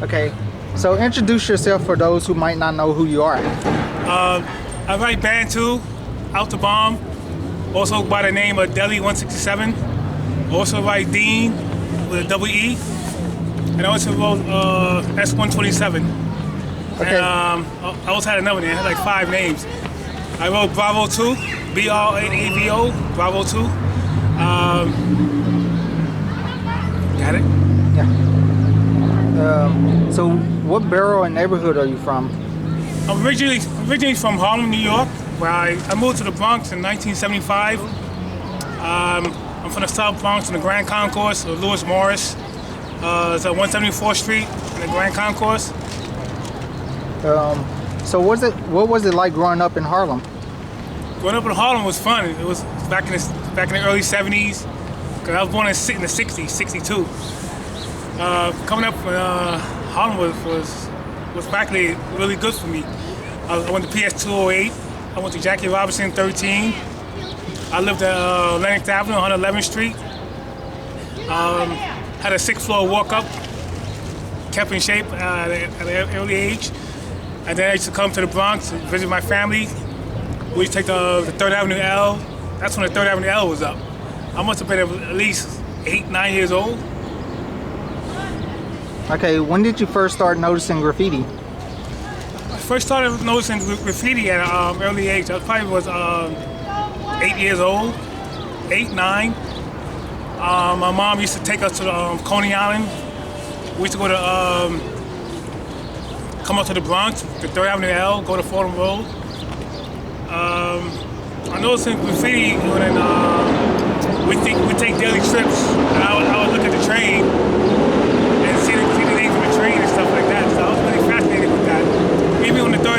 Okay, so introduce yourself for those who might not know who you are. I write Band 2, Out the Bomb, also by the name of DELI167. Also write Dean with a double E. And I also wrote S127. Okay. And I also had another name, I had like 5 names. I wrote Bravo 2, B-R-A-V-O, Bravo 2. Got it? Yeah. So what borough and neighborhood are you from? I'm originally from Harlem, New York, where I moved to the Bronx in 1975. I'm from the South Bronx in the Grand Concourse of Lewis Morris. It's at 174th Street in the Grand Concourse. So what was it like growing up in Harlem? Growing up in Harlem was fun. It was back in the early 70s. Cause I was born in the 60s, 62. Coming up in Harlem was practically really good for me. I went to PS 208. I went to Jackie Robinson 13. I lived at Lenox Avenue, 111th Street. Had a 6th floor walk up. Kept in shape at an early age. And then I used to come to the Bronx to visit my family. We used to take the 3rd Avenue L. That's when the 3rd Avenue L was up. I must have been at least 8, 9 years old. Okay, when did you first start noticing graffiti? I first started noticing graffiti at an early age. I probably was 8 years old, 8, 9. My mom used to take us to Coney Island. We used to go to, come up to the Bronx, the 3rd Avenue L, go to Fordham Road. I noticed graffiti when we take daily trips, and I would look at the train and see the names of the train and stuff like that. So I was really fascinated with that. Even when the 3rd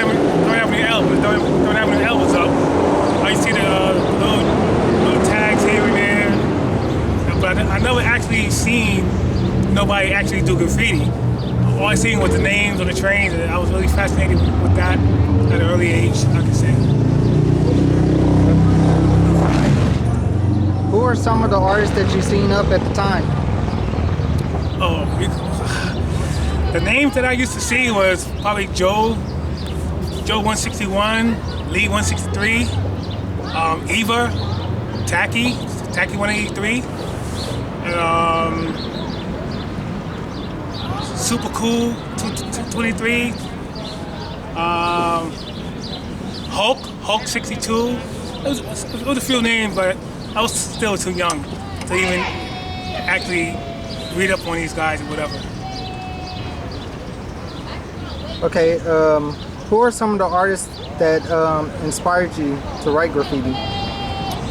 Avenue L, when the 3rd Avenue L was up, I used to see the little tags here and there. But I never actually seen nobody actually do graffiti. All I seen was the names on the trains, and I was really fascinated with that at an early age, I can say. Who are some of the artists that you seen up at the time? Oh, the names that I used to see was probably Joe 161, Lee 163, Eva, Tacky 183, and Super Cool 223, Hulk 62. It was a few names, but I was still too young to even actually read up on these guys or whatever. Okay, who are some of the artists that inspired you to write graffiti?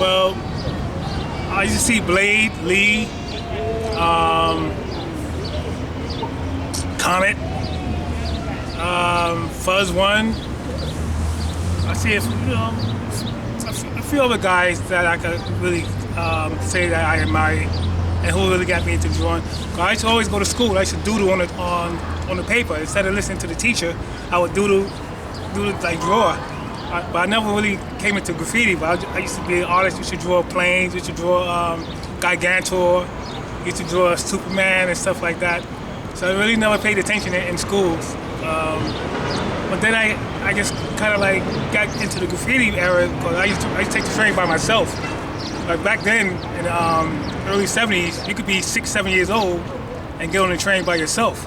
Well, I used to see Blade, Lee, COMET, FUZZ ONE. I see a few other guys that I could really say that I admire and who really got me into drawing. I used to always go to school. I used to doodle on the paper. Instead of listening to the teacher, I would doodle like draw. But I never really came into graffiti. But I used to be an artist. Used to draw planes. Used to draw Gigantor. Used to draw Superman and stuff like that. So I really never paid attention in schools. But then I just kind of like got into the graffiti era because I used to take the train by myself. Like back then, in the early 70s, you could be 6, 7 years old and get on the train by yourself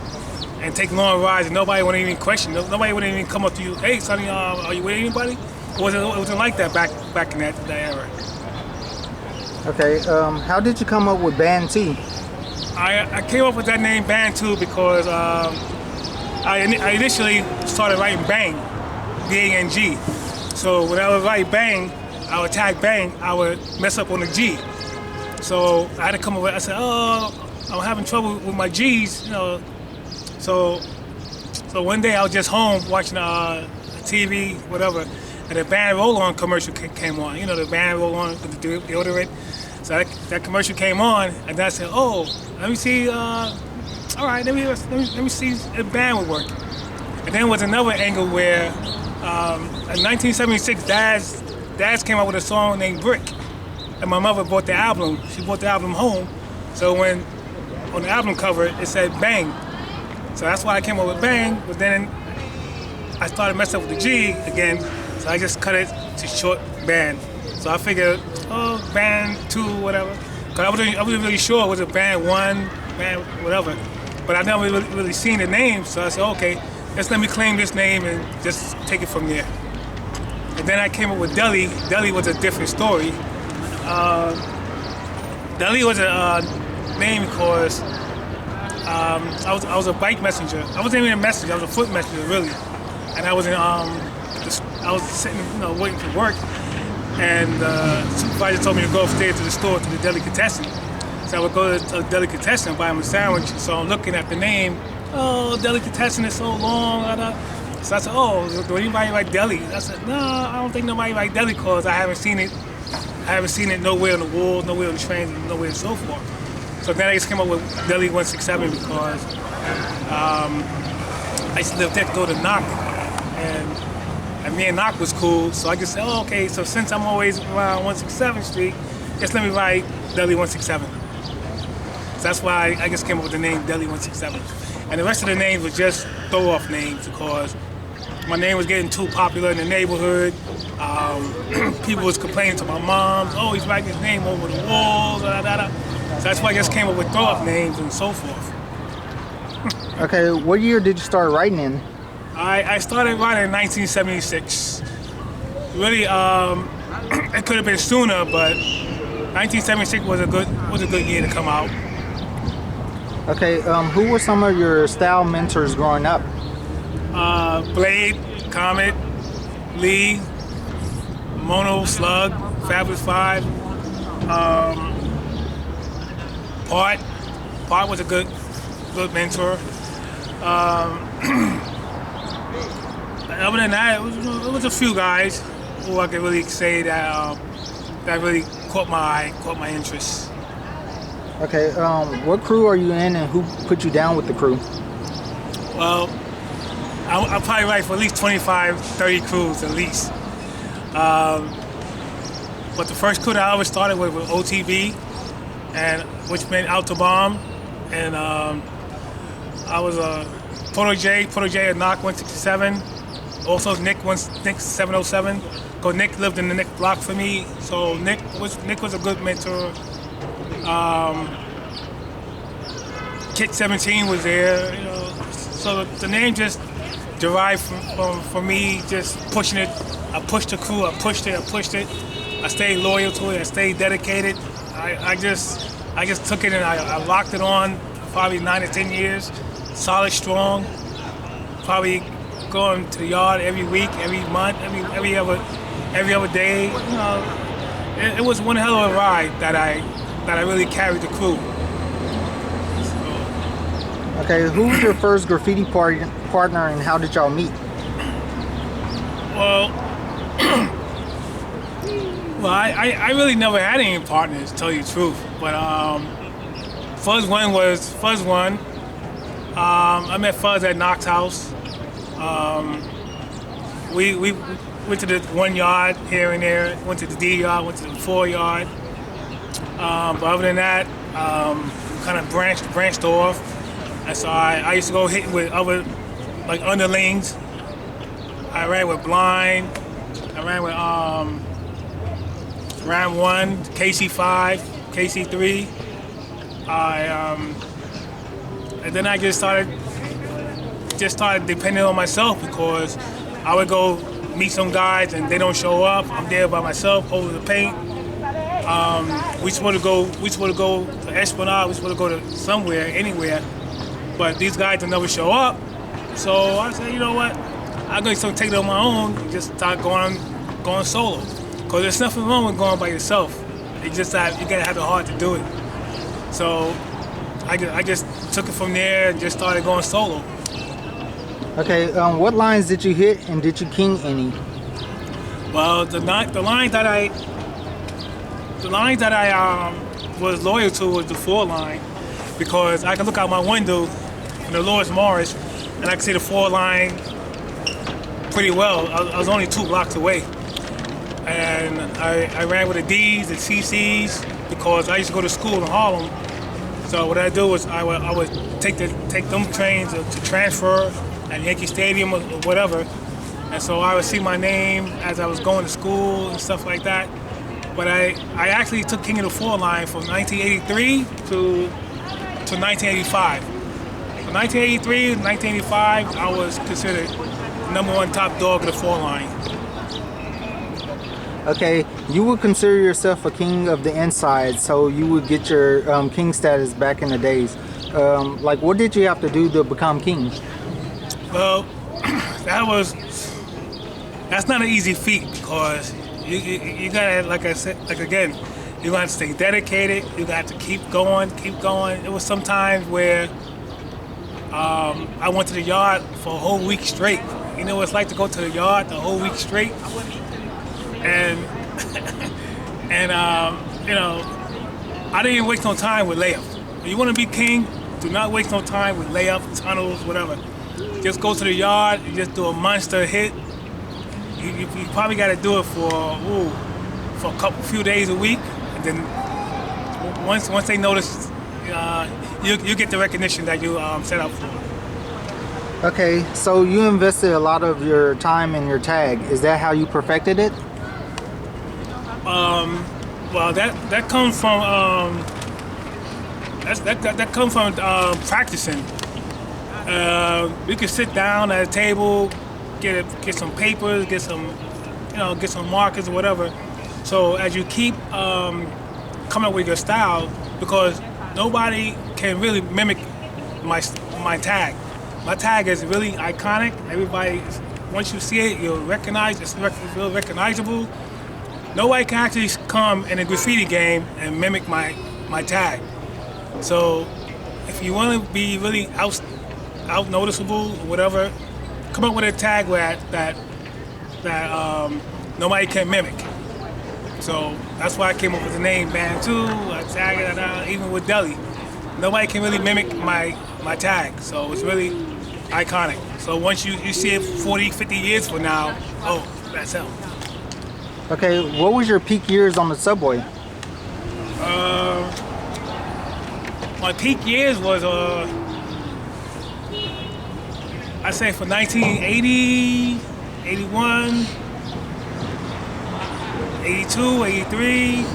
and take long rides, and nobody would even question. Nobody would even come up to you, hey, Sonny, are you with anybody? It wasn't like that back in that era. Okay, how did you come up with Band T? I came up with that name Band 2 because I initially started writing Bang, B-A-N-G. So when I would write Bang, I would tag Bang, I would mess up on the G. So I had to come up with, I said, oh, I'm having trouble with my G's, you know. So one day I was just home watching TV, whatever, and the Band Roll-On commercial came on. You know, the Band Roll-On with the deodorant. So that commercial came on, and then I said, oh, let me see, all right, let me see if Band would work. And then was another angle where in 1976, Dad's came out with a song named Brick, and my mother bought the album. She bought the album home, so when on the album cover it said Bang, So that's why I came up with Bang, but then I started messing up with the G again, so I just cut it to short Ban. So I figured, oh, Ban 2, whatever. Because I wasn't really sure, was it Ban 1, Ban whatever. But I never really seen the name, so I said, okay, let's let me claim this name and just take it from there. And then I came up with Deli. Deli was a different story. Deli was a name because I was a bike messenger. I wasn't even a messenger, I was a foot messenger, really. And I was sitting, waiting for work, and the supervisor told me to go upstairs to the store, to the delicatessen. So I would go to a delicatessen and buy him a sandwich. So I'm looking at the name, oh, delicatessen is so long. So I said, oh, do anybody like Deli? I said, no, I don't think nobody like Deli because I haven't seen it. I haven't seen it nowhere on the walls, nowhere on the trains, nowhere and so forth. So then I just came up with DELI167 because I used to live there to go to Knock, and me and Knock was cool. So I just said, oh, okay, so since I'm always around 167th Street, just let me write DELI167. So that's why I just came up with the name DELI167. And the rest of the names were just throw-off names because my name was getting too popular in the neighborhood. People was complaining to my mom, oh, he's writing his name over the walls, da, da, da. So that's why I just came up with throw-off names and so forth. Okay, what year did you start writing in? I started writing in 1976. Really, it could have been sooner, but 1976 was a good year to come out. Okay, who were some of your style mentors growing up? Blade, Comet, Lee, Mono, Slug, Fabulous 5. Part was a good mentor. Other than that, it was a few guys who I could really say that really caught my interest. Okay, what crew are you in and who put you down with the crew? Well, I'll probably write for at least 25, 30 crews at least. But the first crew that I always started with was OTB, and which meant Autobomb, and I was a Proto J at Knock 167. Also Nick 707. Cause Nick lived in the next block for me, so Nick was a good mentor. Kit 17 was there, So the name just derived from me just pushing it. I pushed the crew. I pushed it. I stayed loyal to it. I stayed dedicated. I just took it and I locked it on probably 9 or 10 years. Solid, strong. Probably going to the yard every week, every month, every other day. It was one hell of a ride that I really carried the crew. Okay, who was your first graffiti partner and how did y'all meet? Well, I really never had any partners, to tell you the truth. But FUZZ ONE was FUZZ ONE. I met Fuzz at Knox House. We went to the 1 yard here and there, went to the D yard, went to the 4 yard. But other than that, kind of branched off. And so I used to go hitting with other, like underlings. I ran with Blind. I ran with Ram 1, KC5, KC3. And then I just started depending on myself because I would go meet some guys and they don't show up. I'm there by myself over the paint. We supposed to go to Esplanade. We supposed to go to somewhere, anywhere, but these guys will never show up. So I said, you know what? I'm going to take it on my own and just start going solo. Because there's nothing wrong with going by yourself. It's just that you gotta have the heart to do it. So I just took it from there and just started going solo. Okay, what lines did you hit and did you king any? Well, the lines that I was loyal to was the 4 line because I could look out my window in the Lewis Morris and I could see the 4 line pretty well. I was only 2 blocks away. And I ran with the D's, the CC's, because I used to go to school in Harlem. So what I do was I would take them trains to transfer at Yankee Stadium or whatever. And so I would see my name as I was going to school and stuff like that. But I actually took King of the Four line from 1983 to 1985. From 1983 to 1985, I was considered #1 top dog of the four line. Okay, you would consider yourself a king of the inside, so you would get your king status back in the days. Like, what did you have to do to become king? Well, that's not an easy feat because you gotta, like I said, like again, you gotta stay dedicated. You got to keep going, keep going. It was some times where I went to the yard for a whole week straight. You know what it's like to go to the yard the whole week straight, and you know, I didn't waste no time with layup. When you want to be king, do not waste no time with layup, tunnels, whatever. Just go to the yard and just do a monster hit. You probably got to do it for a few days a week, and then once they notice, you get the recognition that you set up for. Okay, so you invested a lot of your time in your tag. Is that how you perfected it? Well, that comes from that comes from practicing. We could sit down at a table, get some papers, get some markers or whatever. So as you keep coming up with your style, because nobody can really mimic my tag. My tag is really iconic. Everybody, once you see it, you'll recognize it's real recognizable. Nobody can actually come in a graffiti game and mimic my tag. So if you want to be really out noticeable or whatever, come up with a tag that nobody can mimic. So that's why I came up with the name Ban 2. I tag it even with Deli. Nobody can really mimic my tag, so it's really iconic. So once you see it 40, 50 years from now, oh, that's him. Okay, what was your peak years on the subway? My peak years was I say for 1980, 81, 82, 83,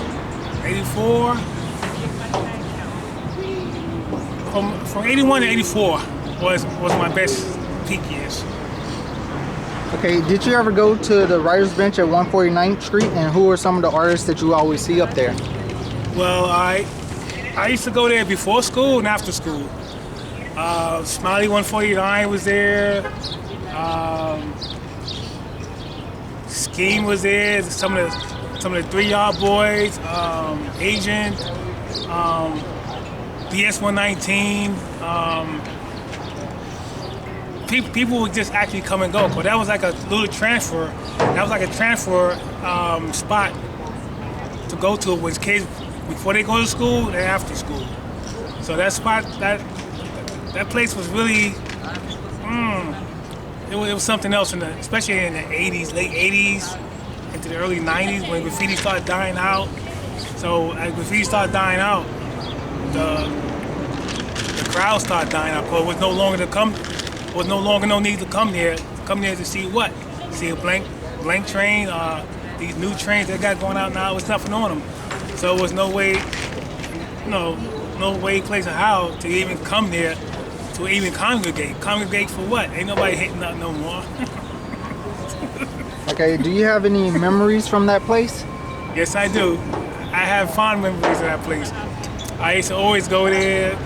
84. From 81 to 84 was my best peak years. Okay, did you ever go to the writer's bench at 149th Street, and who are some of the artists that you always see up there? Well, I used to go there before school and after school. Smiley 149 was there. Scheme was there. Some of the 3-yard boys. Agent. DS 119. People would just actually come and go. But that was like a little transfer. That was like a transfer spot to go to with kids before they go to school and after school. So that spot, that place was really, it was something else, especially in the 80s, late 80s, into the early 90s when graffiti started dying out. So as graffiti started dying out, the crowd started dying out. But it was no longer no need to come there to see what? See a blank train, these new trains that got going out now, it's nothing on them. So it was no way, no place or how to even come there to even congregate. Congregate for what? Ain't nobody hitting nothing no more. Okay, do you have any memories from that place? Yes, I do. I have fond memories of that place. I used to always go there.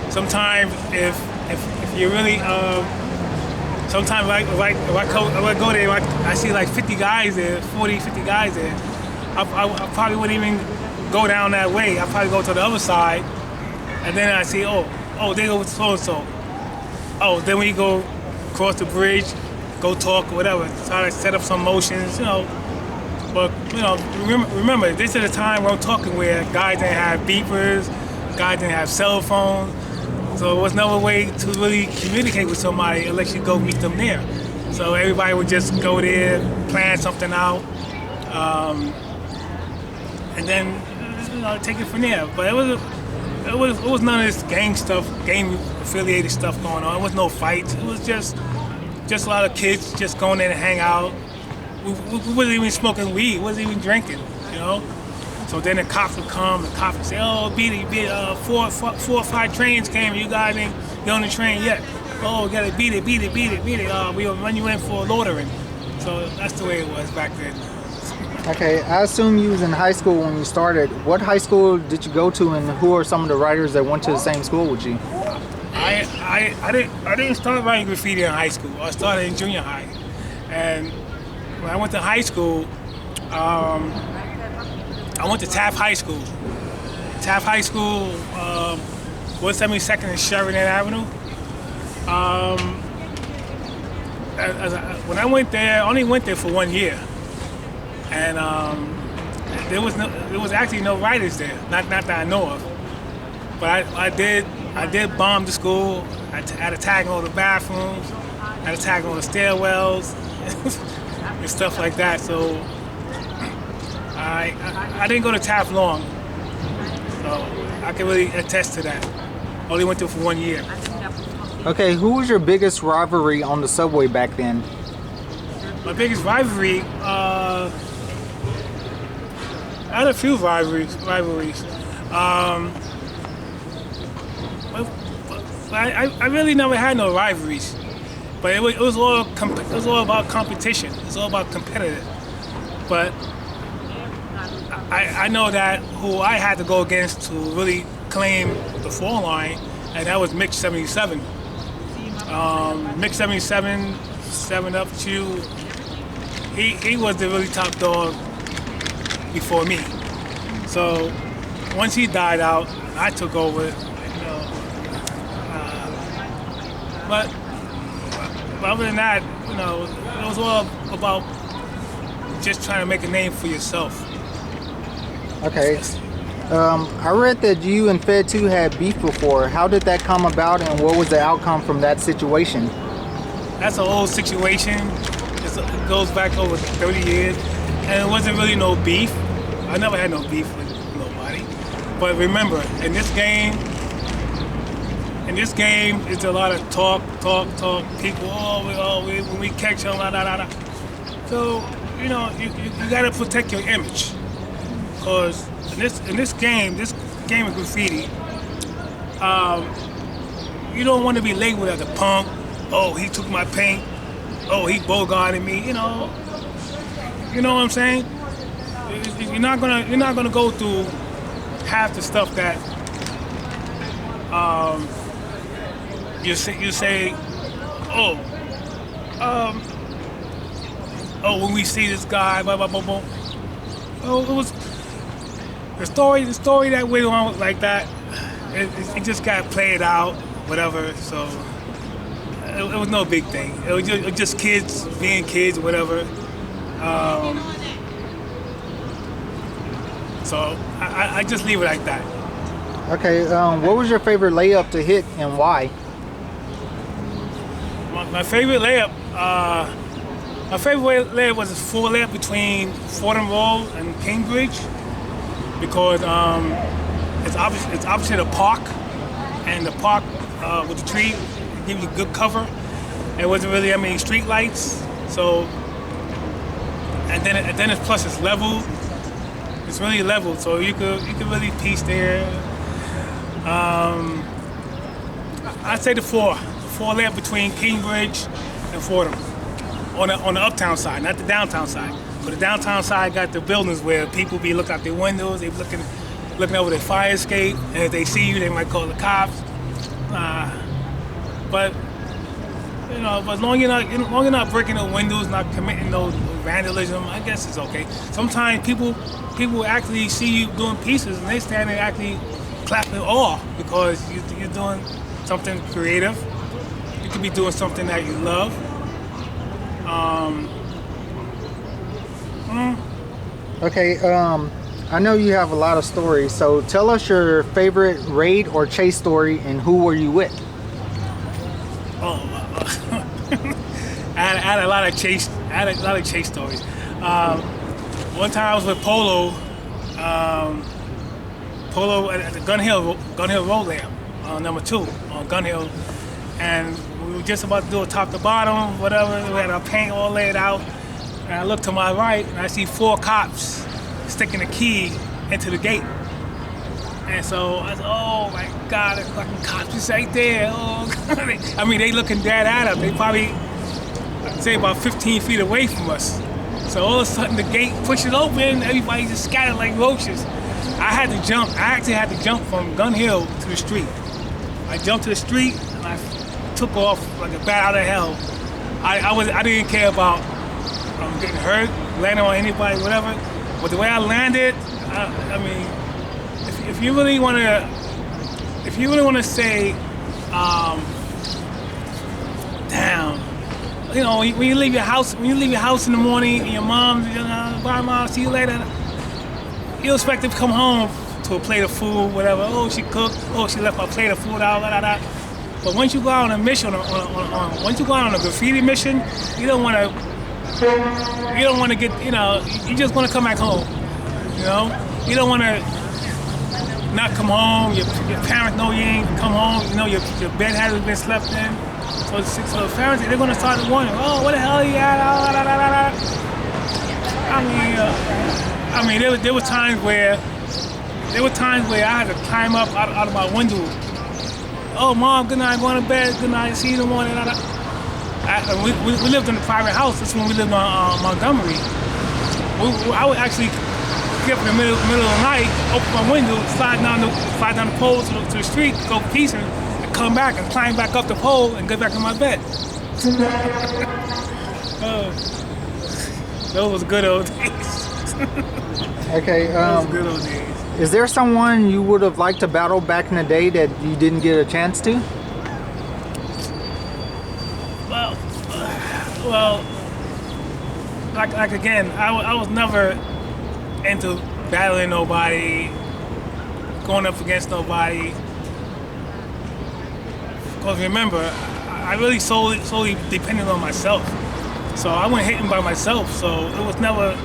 Sometimes if you really, sometimes if I go there, I see like 50 guys there, 40, 50 guys there. I probably wouldn't even go down that way. I probably go to the other side, and then I see, oh, they go with so and so. Oh, then we go cross the bridge, go talk or whatever, try to set up some motions, But remember, this is a time we're talking where guys didn't have beepers, guys didn't have cell phones, so there was no way to really communicate with somebody unless you go meet them there. So everybody would just go there, plan something out, and then take it from there. But it it was none of this gang stuff, gang affiliated stuff going on. It was no fights. It was just a lot of kids just going in and hang out. We wasn't even smoking weed. We wasn't even drinking, you know. So then the cops would come. The cops would say, "Oh, beat it. 4 or 5 trains came. You guys ain't get on the train yet. Oh, we gotta beat it. We'll run you in for loitering." So that's the way it was back then. Okay, I assume you was in high school when you started. What high school did you go to, and who are some of the writers that went to the same school with you? I didn't start writing graffiti in high school. I started in junior high, and when I went to high school, I went to Taft High School. Taft High School, 172nd and Sheridan Avenue. When I went there, I only went there for 1 year, and there was actually no writers there, not that I know of. But I did bomb the school. I had to tag all the bathrooms, I had to tag all the stairwells, and stuff like that. So I didn't go to Taft long, so I can really attest to that. Only went there for 1 year. Okay, who was your biggest rivalry on the subway back then? My biggest rivalry, I had a few rivalries. I really never had no rivalries, but it was all about competition. It was all about competitive. But I know that who I had to go against to really claim the 4 line, and that was Mix 77. Mix 77, 7 Up Chew. He was the really top dog before me. So once he died out, I took over. But other than that, it was all about just trying to make a name for yourself. Okay. I read that you and Fed 2 had beef before. How did that come about, and what was the outcome from that situation? That's an old situation. It goes back over 30 years, and it wasn't really no beef. I never had no beef with nobody. But remember, in this game, it's a lot of talk. People, when we catch them, da. So, you gotta protect your image. Because in this game of graffiti, you don't want to be labeled as a punk. Oh, he took my paint. Oh, he bogarted me. You know what I'm saying? You're not gonna go through half the stuff that you say. When we see this guy, blah blah blah blah. Oh, it was. The story that went on like that, it just got played out, whatever. So it was no big thing. It was just kids being kids, whatever. So I just leave it like that. Okay. What was your favorite layup to hit, and why? My favorite layup. My favorite layup was a 4 layup between Fordham Road and Cambridge. Because it's opposite a park, and the park with the tree gives you good cover. There wasn't really that many street lights, so and then it's plus it's level. It's really level, so you could really piece there. I'd say the 4 layup between Cambridge and Fordham on the uptown side, not the downtown side. But the downtown side got the buildings where people be looking out their windows, they looking over their fire escape, and if they see you, they might call the cops. But as long as you're not breaking no windows, not committing no vandalism, I guess it's okay. Sometimes people actually see you doing pieces, and they stand there actually clapping off because you're doing something creative. You could be doing something that you love. Okay, I know you have a lot of stories, so tell us your favorite raid or chase story, and who were you with? I had a lot of chase stories. One time I was with Polo. pull over at the Gun Hill Road Lamp, number 2 on Gun Hill, and we were just about to do a top to bottom, whatever. We had our paint all laid out, and I look to my right, and I see 4 cops sticking a key into the gate. And so I said, oh my God, the fucking cops is right there. Oh, I mean, they looking dead at us. They probably, I'd say, about 15 feet away from us. So all of a sudden the gate pushes open, everybody just scattered like roaches. I had to jump. I actually had to jump from Gun Hill to the street. I jumped to the street and I took off like a bat out of hell. I didn't care about getting hurt, landing on anybody, whatever. But the way I landed, I mean, if you really want to say, damn. You know, when you leave your house in the morning, and your mom, bye mom, see you later. You expect to come home to a plate of food, whatever. Oh, she cooked. Oh, she left my plate of food out. Blah, blah, blah. But once you go out on a mission, once you go out on a graffiti mission, you don't want to get, you know, you just want to come back home. You know, you don't want to not come home. Your parents know you ain't come home. You know, your bed hasn't been slept in. So the parents, they're gonna start wondering, oh, what the hell are you at? I mean, there were times where I had to climb up out of my window. Oh, mom, good night, going to bed. Good night, see you in the morning. We lived in a private house. That's when we lived on Montgomery. I would actually get up in the middle of the night, open my window, slide down the pole to the street, go pieces. Come back and climb back up the pole and get back in my bed. Those was good old days. Okay. Those good old days. Is there someone you would have liked to battle back in the day that you didn't get a chance to? Well, like again, I was never into battling nobody, going up against nobody. Because remember, I really solely depended on myself. So I went hitting by myself. So it was never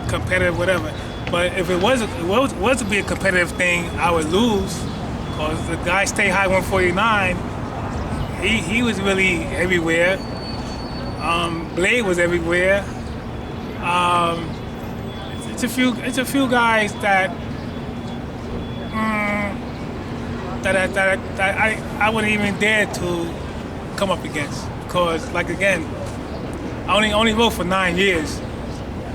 competitive, whatever. But if it was to be a competitive thing, I would lose. Because the guy Stay High 149, he was really everywhere. Blade was everywhere. It's a few guys that. That I wouldn't even dare to come up against, because like again, I only wrote for 9 years.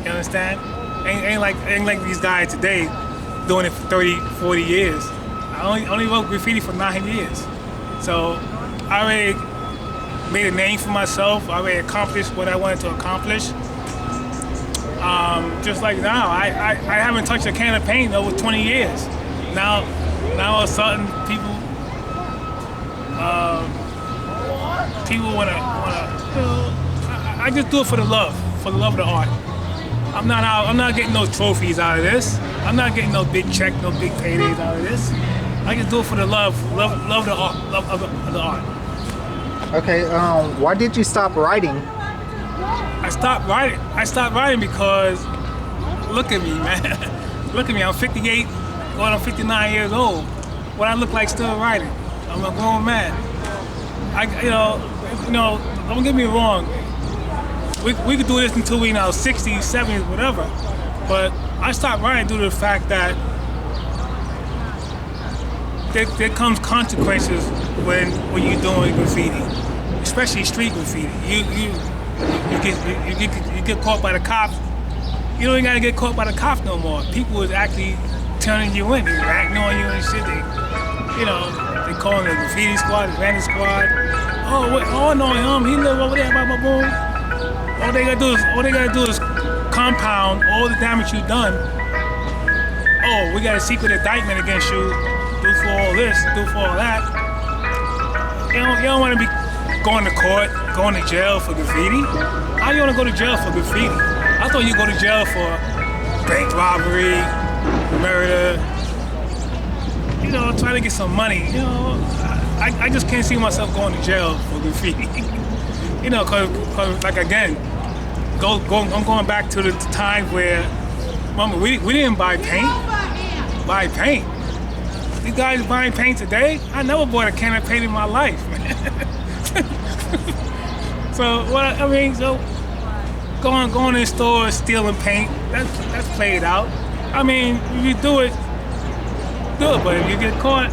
You understand? Ain't like these guys today doing it for 30, 40 years. I only wrote graffiti for 9 years. So I already made a name for myself. I already accomplished what I wanted to accomplish. Just like now, I haven't touched a can of paint in over 20 years. Now all of a sudden, people wanna. You know, I just do it for the love of the art. I'm not getting no trophies out of this. I'm not getting no big check, no big paydays out of this. I just do it for the love of the art, love of the art. Okay. Why did you stop writing? I stopped writing because look at me, man. Look at me. I'm 58. Going on 59 years old, what I look like still writing. I'm a grown man. You know, don't get me wrong. We could do this until we 60s, 70s, whatever. But I stopped writing due to the fact that there comes consequences when you're doing graffiti, especially street graffiti. You get caught by the cops. You don't even gotta get caught by the cops no more. People is actually turning you in, acting on you and shit. They calling the graffiti squad, the vandal squad. Oh, I know him. He live over there by my boom. All they gotta do is compound all the damage you've done. Oh, we got a secret indictment against you. Do for all this, do for all that. You don't want to be going to court, going to jail for graffiti. How you want to go to jail for graffiti? I thought you go to jail for bank robbery, murder, trying to get some money. I just can't see myself going to jail for graffiti. Cause like again, I'm going back to the time where Mama, we didn't buy paint. Buy paint. These guys buying paint today? I never bought a can of paint in my life, man. So what I mean, so going in stores stealing paint, that's played out. I mean, if you do it, but if you get caught,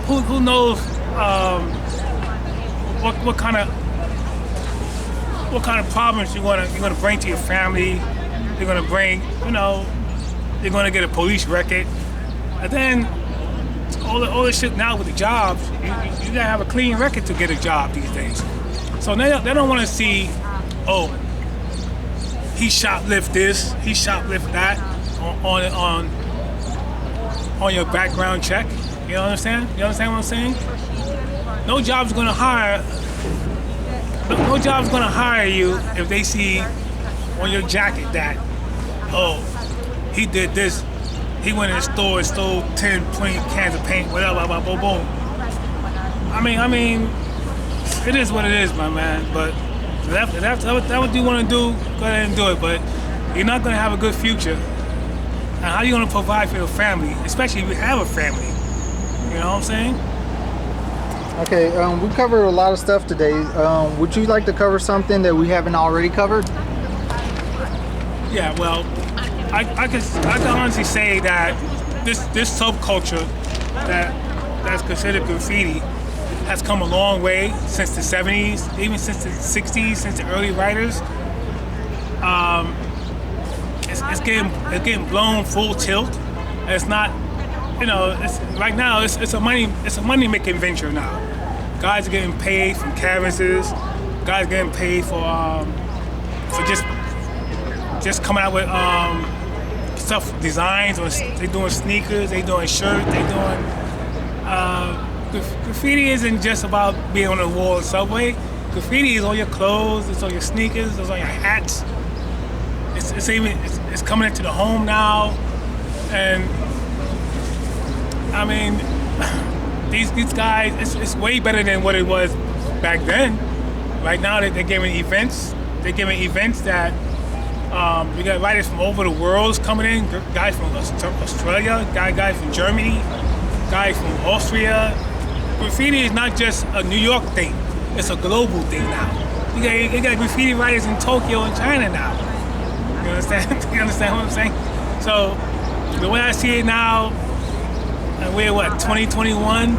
who knows what kind of problems you're gonna bring to your family. You're gonna bring, you're gonna get a police record, and then all this shit now with the jobs, you gotta have a clean record to get a job these days. So they don't want to see, oh, he shoplift this, he shoplift that on your background check. You understand? You understand what I'm saying? No job's gonna hire you if they see on your jacket that, oh, he did this. He went in the store and stole 10, 20 cans of paint, whatever, blah, blah, boom. I mean, it is what it is, my man. But if that's what you want to do, go ahead and do it. But you're not going to have a good future. And how are you going to provide for your family, especially if you have a family? You know what I'm saying? Okay, we covered a lot of stuff today. Would you like to cover something that we haven't already covered? Yeah, well, I can honestly say that this subculture that's considered graffiti has come a long way since the 70s, even since the 60s, since the early writers. It's getting blown full tilt. It's not, right now it's a money making venture now. Guys are getting paid from canvases. Guys are getting paid for just coming out with stuff, designs, or they doing sneakers, they doing shirts, they doing. Graffiti isn't just about being on the wall or subway. Graffiti is on your clothes, it's on your sneakers, it's on your hats. It's coming into the home now, and I mean, these guys, it's way better than what it was back then. Right now they're giving events. They're giving events that we got writers from over the world coming in. Guys from Australia, guys from Germany, guys from Austria. Graffiti is not just a New York thing; it's a global thing now. You got graffiti writers in Tokyo and China now. You understand? You understand what I'm saying? So the way I see it now, and we're 2021.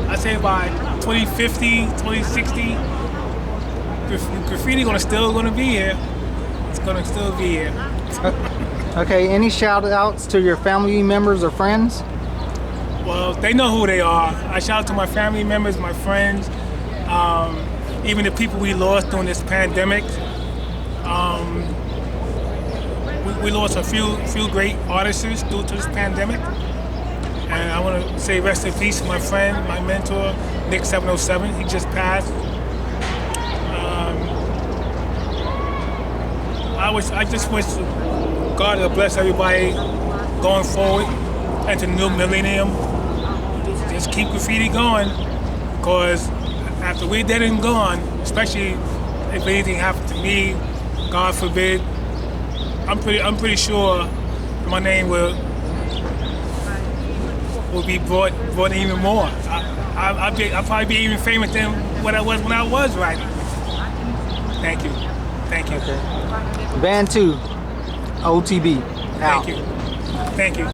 I say by 2050, 2060, graffiti still gonna be here. It's gonna still be here. Okay. Any shout outs to your family members or friends? Well, they know who they are. I shout out to my family members, my friends, even the people we lost during this pandemic. We lost a few great artists due to this pandemic. And I want to say rest in peace to my friend, my mentor, Nick 707. He just passed. I just wish God to bless everybody going forward into the new millennium. Just keep graffiti going, because after we're dead and gone, especially if anything happened to me, God forbid, I'm pretty sure my name will be brought even more. I'll probably be even famous than what I was when I was writing. Thank you. Okay. Band 2, OTB. Out. Thank you.